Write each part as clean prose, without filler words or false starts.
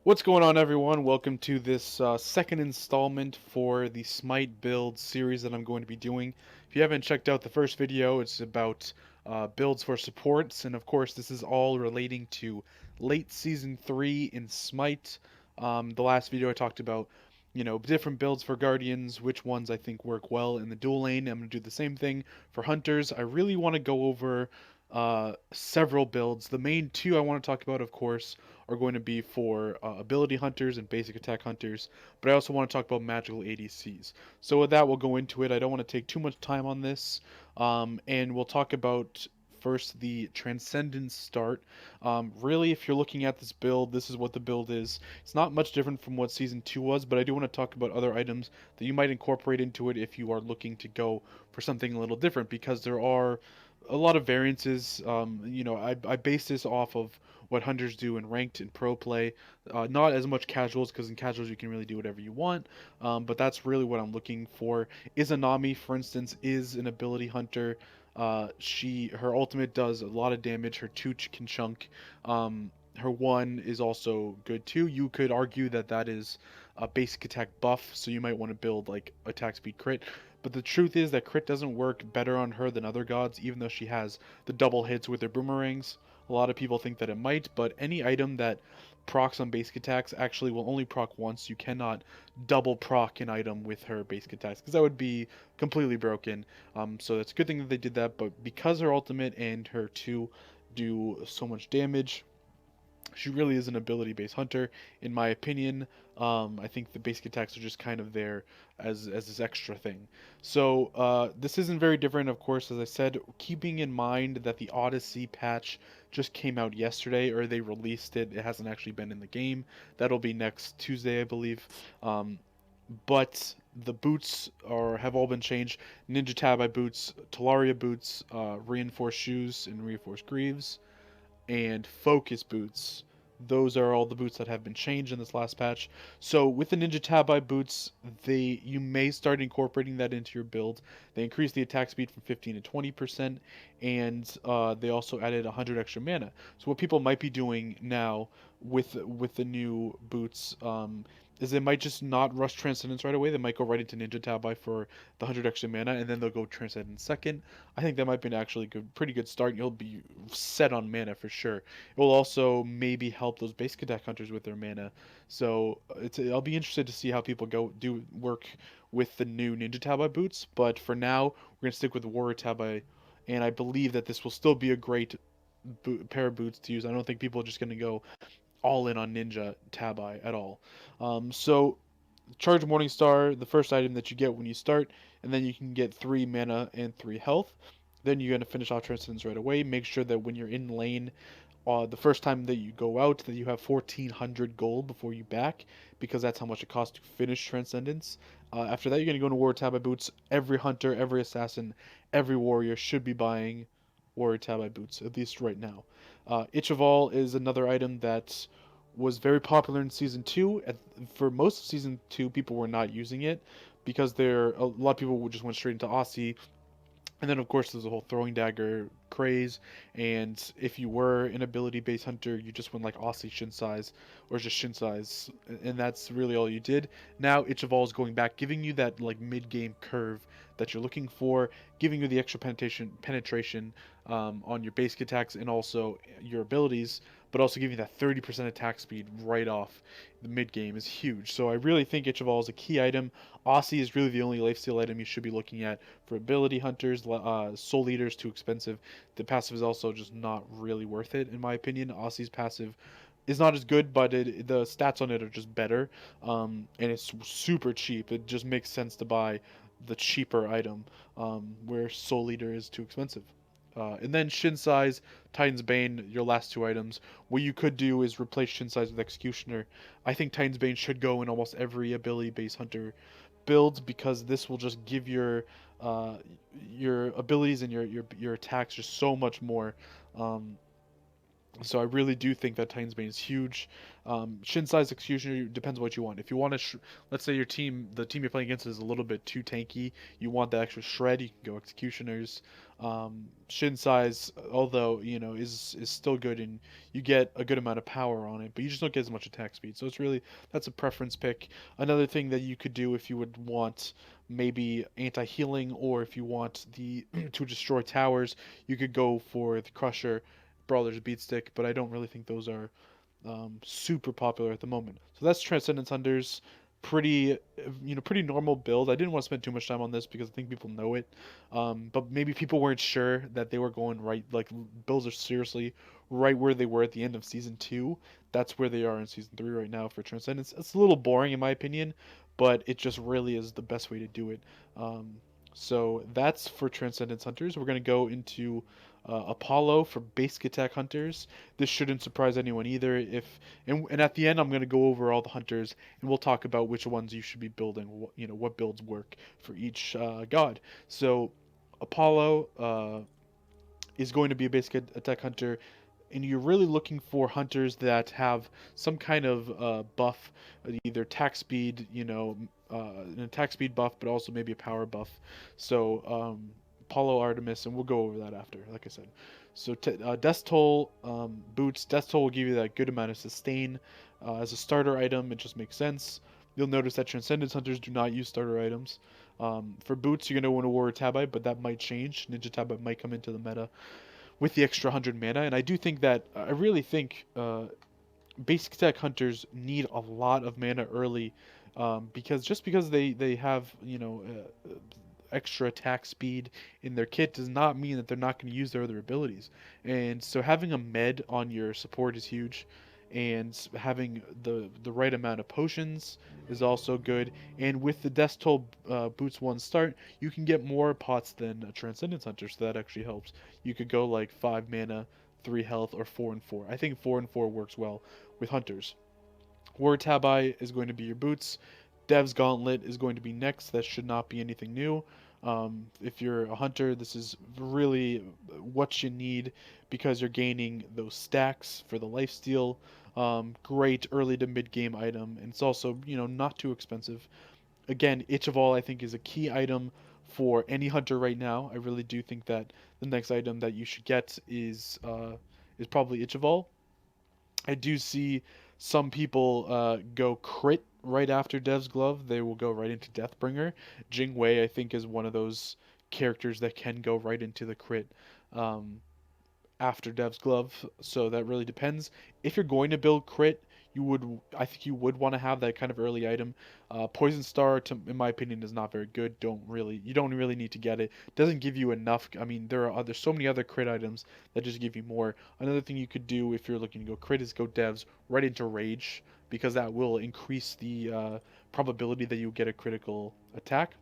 What's going on, everyone? Welcome to this second installment for the Smite Builds series that I'm going to be doing. If you haven't checked out the first video, it's about builds for supports, and of course, this is all relating to late Season 3 in Smite. The last video I talked about, different builds for Guardians, which ones I think work well in the dual lane. I'm going to do the same thing for Hunters. I really want to go over several builds. The main two I want to talk about, of course, are going to be for ability hunters and basic attack hunters, but I also want to talk about magical ADCs. So with that, we'll go into it. I don't want to take too much time on this, and we'll talk about first the Transcendence start. Really, if you're looking at this build, this is what the build is. It's not much different from what Season 2 was, but I do want to talk about other items that you might incorporate into it if you are looking to go for something a little different, because there are a lot of variances. I base this off of what hunters do in ranked and pro play. Not as much casuals, because in casuals you can really do whatever you want. But that's really what I'm looking for. Izanami, for instance, is an ability hunter. Her ultimate does a lot of damage. Her two can chunk. Her one is also good too. You could argue that that is a basic attack buff, so you might want to build like attack speed crit. But the truth is that crit doesn't work better on her than other gods, even though she has the double hits with her boomerangs. A lot of people think that it might, but any item that procs on basic attacks actually will only proc once. You cannot double proc an item with her basic attacks, because that would be completely broken. So it's a good thing that they did that, but because her ultimate and her two do so much damage, she really is an ability-based hunter, in my opinion. I think the basic attacks are just kind of there as this extra thing. So this isn't very different, of course, as I said, keeping in mind that the Odyssey patch just came out yesterday, or they released it. It hasn't actually been in the game. That'll be next Tuesday, I believe. But the boots have all been changed. Ninja Tabi boots, Talaria boots, reinforced shoes and reinforced greaves, and focus boots. Those are all the boots that have been changed in this last patch. So with the Ninja Tabi boots, you may start incorporating that into your build. They increase the attack speed from 15 to 20%, and they also added 100 extra mana. So what people might be doing now with the new boots, is they might just not rush Transcendence right away. They might go right into Ninja Tabi for the 100 extra mana, and then they'll go Transcendence second. I think that might be an actually pretty good start. You'll be set on mana for sure. It will also maybe help those basic attack hunters with their mana. So I'll be interested to see how people do work with the new Ninja Tabi boots. But for now, we're gonna stick with Warrior Tabi, and I believe that this will still be a great pair of boots to use. I don't think people are just gonna go all in on Ninja Tabi at all. So charge Morningstar, the first item that you get when you start, and then you can get 3 mana and 3 health. Then you're going to finish off Transcendence right away. Make sure that when you're in lane, the first time that you go out, that you have 1,400 gold before you back, because that's how much it costs to finish Transcendence. After that, you're going to go into Warrior Tabi boots. Every hunter, every assassin, every warrior should be buying Warrior Tabi boots, at least right now. Itch of All is another item that was very popular in Season 2. For most of Season 2, people were not using it, because a lot of people just went straight into Aussie. And then, of course, there's a whole throwing dagger craze. And if you were an ability-based hunter, you just went like Aussie Shin size, or just Shin size, and that's really all you did. Now, Itch of All is going back, giving you that like mid-game curve that you're looking for, giving you the extra penetration on your basic attacks and also your abilities, but also giving you that 30% attack speed right off the mid game is huge. So I really think Itch of All is a key item. Aussie is really the only lifesteal item you should be looking at for ability hunters. Soul Eater is too expensive. The passive is also just not really worth it, in my opinion. Aussie's passive is not as good, but the stats on it are just better, and it's super cheap. It just makes sense to buy the cheaper item, where Soul Eater is too expensive. And then Shin Size, Titan's Bane, your last two items. What you could do is replace Shin Size with Executioner. I think Titan's Bane should go in almost every ability-based hunter build, because this will just give your abilities and your attacks just so much more. So I really do think that Titan's Bane is huge. Shinsai's Executioner depends on what you want. If you want to, let's say the team you're playing against is a little bit too tanky, you want the extra shred, you can go Executioners. Shinsai's, although is still good and you get a good amount of power on it, but you just don't get as much attack speed. So it's really that's a preference pick. Another thing that you could do if you would want maybe anti-healing or if you want the to destroy towers, you could go for the Crusher Brawler's Beatstick, but I don't really think those are super popular at the moment. So that's Transcendence Hunters. Pretty, pretty normal build. I didn't want to spend too much time on this because I think people know it, but maybe people weren't sure that they were going right. Like builds are seriously right where they were at the end of season 2. That's where they are in season 3 right now for Transcendence. It's a little boring in my opinion, but it just really is the best way to do it. Um, so that's for Transcendence Hunters. We're gonna go into Apollo for basic attack hunters. This shouldn't surprise anyone either. And at the end, I'm going to go over all the hunters, and we'll talk about which ones you should be building. What builds work for each god. So Apollo is going to be a basic attack hunter, and you're really looking for hunters that have some kind of buff, either attack speed, an attack speed buff, but also maybe a power buff. So Apollo, Artemis, and we'll go over that after, like I said. So Death Toll boots. Death Toll will give you that good amount of sustain as a starter item. It just makes sense. You'll notice that Transcendence Hunters do not use starter items. For boots, you're going to want to Warrior Tabite, but that might change. Ninja Tabite might come into the meta with the extra 100 mana, and I do think that I really think basic attack hunters need a lot of mana early, because they have extra attack speed in their kit does not mean that they're not going to use their other abilities. And so having a med on your support is huge, and having the right amount of potions is also good. And with the Death Toll boots 1 start, you can get more pots than a Transcendence Hunter, so that actually helps. You could go like 5 mana, 3 health, or 4 and 4. I think 4 and 4 works well with hunters. War Tabai is going to be your boots. Dev's Gauntlet is going to be next. That should not be anything new. If you're a hunter, this is really what you need because you're gaining those stacks for the lifesteal. Great early to mid game item, and it's also not too expensive. Again, Itch of All I think is a key item for any hunter right now. I really do think that the next item that you should get is probably Itch of All. I do see some people go crit right after Dev's Glove. They will go right into Deathbringer. Jing Wei, I think, is one of those characters that can go right into the crit um, after Dev's Glove. So that really depends. If you're going to build crit, I think you would want to have that kind of early item. Poison Star, in my opinion, is not very good. You don't really need to get it. Doesn't give you enough. I mean, there's so many other crit items that just give you more. Another thing you could do if you're looking to go crit is go devs right into Rage, because that will increase the probability that you get a critical attack.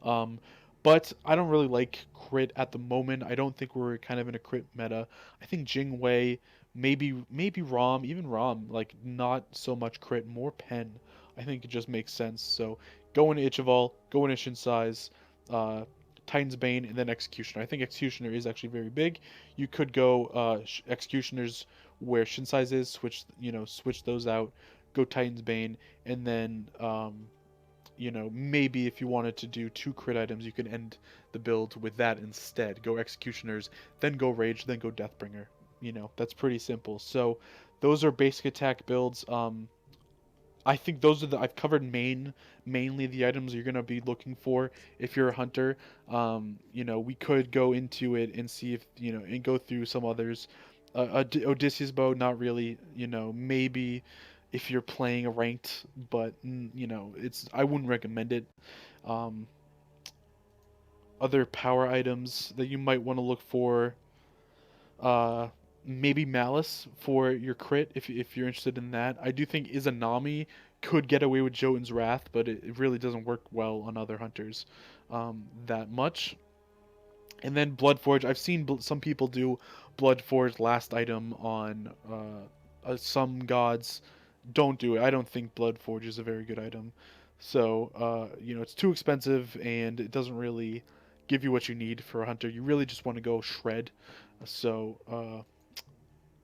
Um, but I don't really like crit at the moment. I don't think we're kind of in a crit meta. I think Jing Wei, maybe Rom, even Rom, like not so much crit, more pen. I think it just makes sense. So go into Ichival, go into Shinsai's, uh, Titan's Bane, and then Executioner. I think Executioner is actually very big. You could go Executioners where Shinsai's is, switch those out, go Titan's Bane, and then maybe if you wanted to do 2 crit items, you can end the build with that instead. Go Executioners, then go Rage, then go Deathbringer. That's pretty simple. So those are basic attack builds. I think those are I've covered mainly the items you're gonna be looking for if you're a hunter. We could go into it and see if and go through some others. Odysseus bow, not really. Maybe if you're playing a ranked, but I wouldn't recommend it. Um, Other power items that you might want to look for, uh, maybe Malice for your crit if you're interested in that. I do think Izanami could get away with Jotun's Wrath, but it really doesn't work well on other hunters that much. And then Bloodforge, I've seen some people do Bloodforge last item on some gods. Don't do it. I don't think Bloodforge is a very good item. So, it's too expensive and it doesn't really give you what you need for a hunter. You really just want to go shred. So,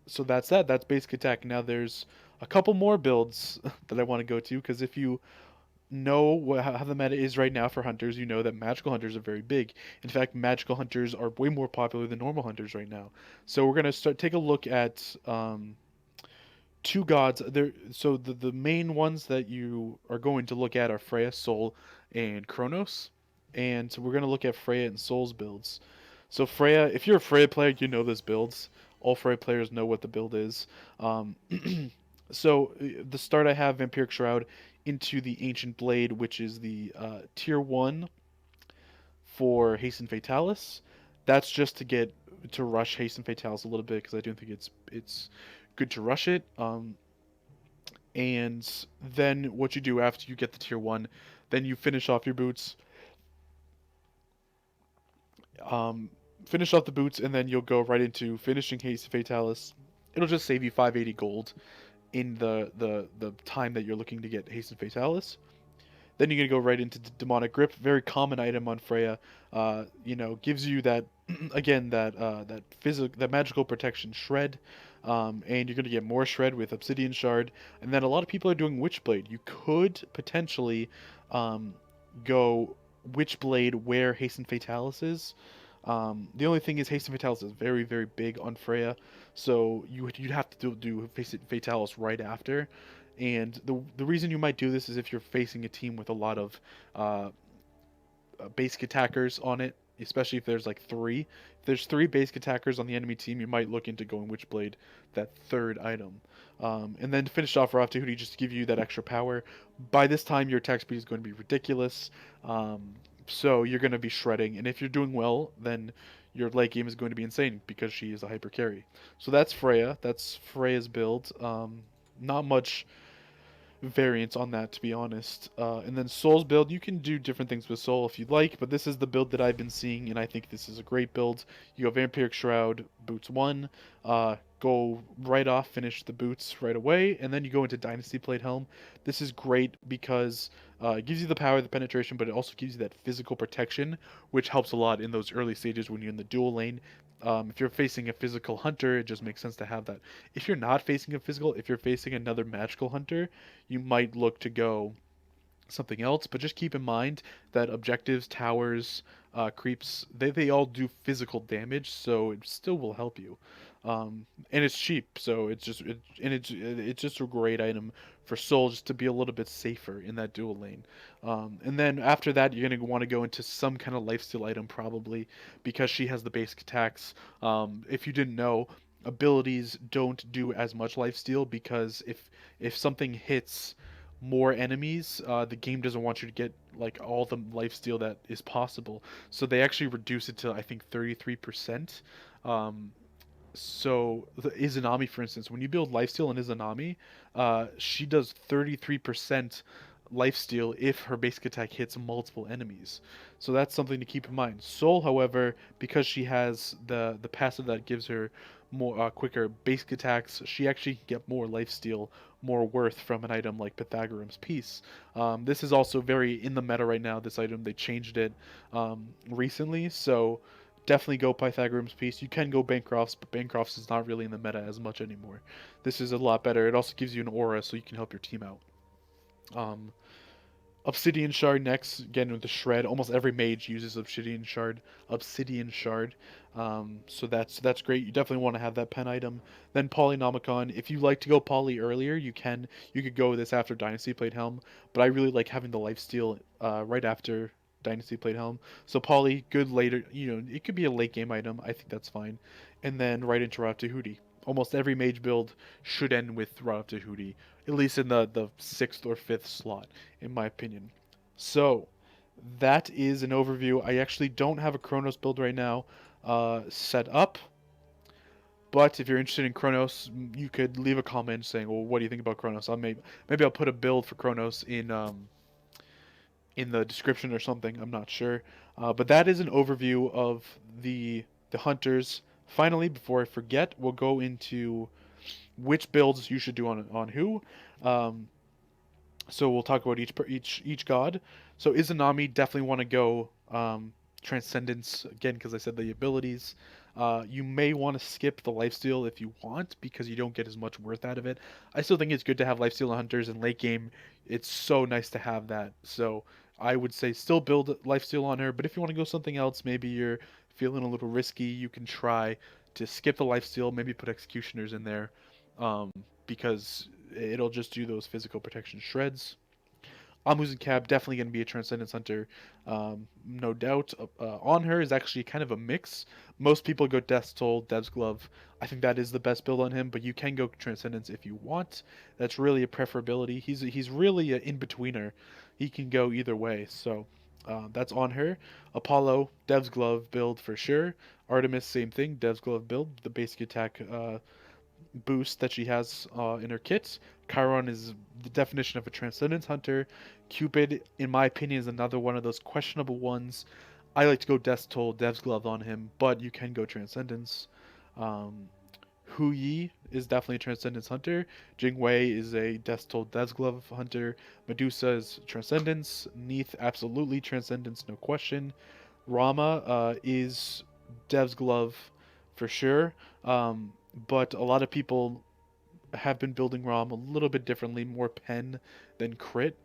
So that's that. That's basic attack. Now there's a couple more builds that I want to go to because if you know how the meta is right now for hunters, you know that magical hunters are very big. In fact, magical hunters are way more popular than normal hunters right now. So we're gonna start take a look at two gods. There, so the main ones that you are going to look at are Freya, Sol, and Chronos. And so we're gonna look at Freya and Sol's builds. So Freya, if you're a Freya player, you know this builds. All Freya players know what the build is. Um, the start I have Vampiric Shroud into the Ancient Blade, which is the tier one for Hasten Fatalis. That's just to get to rush Hasten Fatalis a little bit because I do think it's good to rush it. And then what you do after you get the tier one, then you finish off your boots. Um, Finish off the boots, and then you'll go right into finishing Haste Fatalis. It'll just save you 580 gold in the time that you're looking to get Haste Fatalis. Then you're gonna go right into Demonic Grip, very common item on Freya. Gives you that again that magical protection shred, and you're gonna get more shred with Obsidian Shard. And then a lot of people are doing Witchblade. You could potentially um, go Witchblade where Hasten Fatalis is. The only thing is Hasten Fatalis is very very big on Freya, so you'd have to do Fatalis right after. And the reason you might do this is if you're facing a team with a lot of uh, basic attackers on it, especially if there's like three. If there's three basic attackers on the enemy team, you might look into going Witchblade, that third item. And then to finish off Rav Tahuti, just to give you that extra power. By this time, your attack speed is going to be ridiculous. So you're going to be shredding. And if you're doing well, then your late game is going to be insane because she is a hyper carry. So that's Freya. That's Freya's build. Not much variants on that, to be honest. And then Soul's build, you can do different things with Soul if you'd like, but this is the build that I've been seeing, and I think this is a great build. You have Vampiric Shroud, boots 1, go right off, finish the boots right away, and then you go into Dynasty Plate Helm. This is great because it gives you the power, the penetration, but it also gives you that physical protection, which helps a lot in those early stages when you're in the dual lane. If you're facing a physical hunter, it just makes sense to have that. If you're not facing a physical, if you're facing another magical hunter, you might look to go something else. But just keep in mind that objectives, towers, creeps, they all do physical damage, so it still will help you. And it's cheap, so it's just a great item for Soul just to be a little bit safer in that dual lane. And then after that, you're gonna want to go into some kind of lifesteal item probably because she has the basic attacks. If you didn't know, abilities don't do as much lifesteal because if something hits more enemies, the game doesn't want you to get like all the lifesteal that is possible. So they actually reduce it to I think 33%. Um, so the Izanami, for instance, when you build lifesteal in Izanami, she does 33% lifesteal if her basic attack hits multiple enemies. So that's something to keep in mind. Soul, however, because she has the passive that gives her more quicker basic attacks, she actually can get more lifesteal, more worth from an item like Pythagorean's Piece. This is also very in the meta right now. This item they changed it recently, so definitely go Pythagorean's Piece. You can go Bancroft's, but Bancroft's is not really in the meta as much anymore. This is a lot better. It also gives you an aura, so you can help your team out. Um, Obsidian Shard next, again with the shred. Almost every mage uses Obsidian Shard. Obsidian Shard. So that's great. You definitely want to have that pen item. Then Polynomicon. If you like to go poly earlier, you can. You could go with this after Dynasty Plate Helm. But I really like having the lifesteal right after Dynasty Plate Helm. So poly, good later. It could be a late game item. I think that's fine. And then right into Rav Tahuti. Almost every mage build should end with Rav Tahuti, at least in the sixth or fifth slot, in my opinion. So that is an overview. I actually don't have a Chronos build right now set up, but if you're interested in Chronos, you could leave a comment saying, "Well, what do you think about Chronos?" Maybe I'll put a build for Chronos in the description or something. I'm not sure, but that is an overview of the hunters. Finally, before I forget, we'll go into which builds you should do on who. Um, so we'll talk about each god. So Izanami definitely want to go Transcendence, again, because I said the abilities. You may want to skip the lifesteal if you want, because you don't get as much worth out of it. I still think it's good to have lifesteal on hunters in late game. It's so nice to have that. So I would say still build lifesteal on her, but if you want to go something else, maybe you're feeling a little risky, you can try to skip the lifesteal, maybe put executioners in there, because it'll just do those physical protection shreds. Amu's and Cab definitely going to be a Transcendence Hunter, no doubt. On her is actually kind of a mix. Most people go Death's Toll, Dev's Glove. I think that is the best build on him, but you can go Transcendence if you want. That's really a preferability. He's really an in-betweener. He can go either way, so that's on her. Apollo, Dev's Glove build for sure. Artemis, same thing, Dev's Glove build. The basic attack boost that she has in her kit. Chiron is the definition of a Transcendence Hunter. Cupid, in my opinion, is another one of those questionable ones. I like to go Death's Toll, Dev's Glove on him, but you can go Transcendence. Um, Hu Yi is definitely a Transcendence Hunter. Jing Wei is a Death's Toll, Dev's Glove Hunter. Medusa is Transcendence. Neith, absolutely Transcendence, no question. Rama is Dev's Glove for sure. But a lot of people have been building ROM a little bit differently, more pen than crit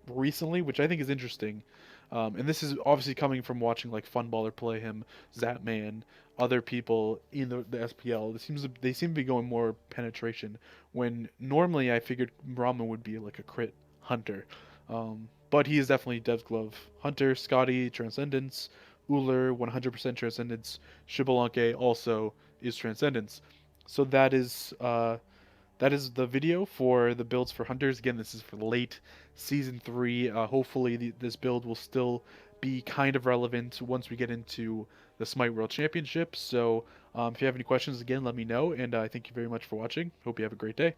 recently, which I think is interesting. And this is obviously coming from watching like Funballer play him, Zapman, other people in the SPL. They seem to be going more penetration when normally I figured Rama would be like a crit hunter. But he is definitely Dev's Glove hunter. Scotty Transcendence, Uller 100% Transcendence, Shibalanke also is Transcendence. So that is the video for the builds for hunters. Again, this is for late season 3. Hopefully this build will still be kind of relevant once we get into the Smite World Championship. So if you have any questions, again, let me know. And thank you very much for watching. Hope you have a great day.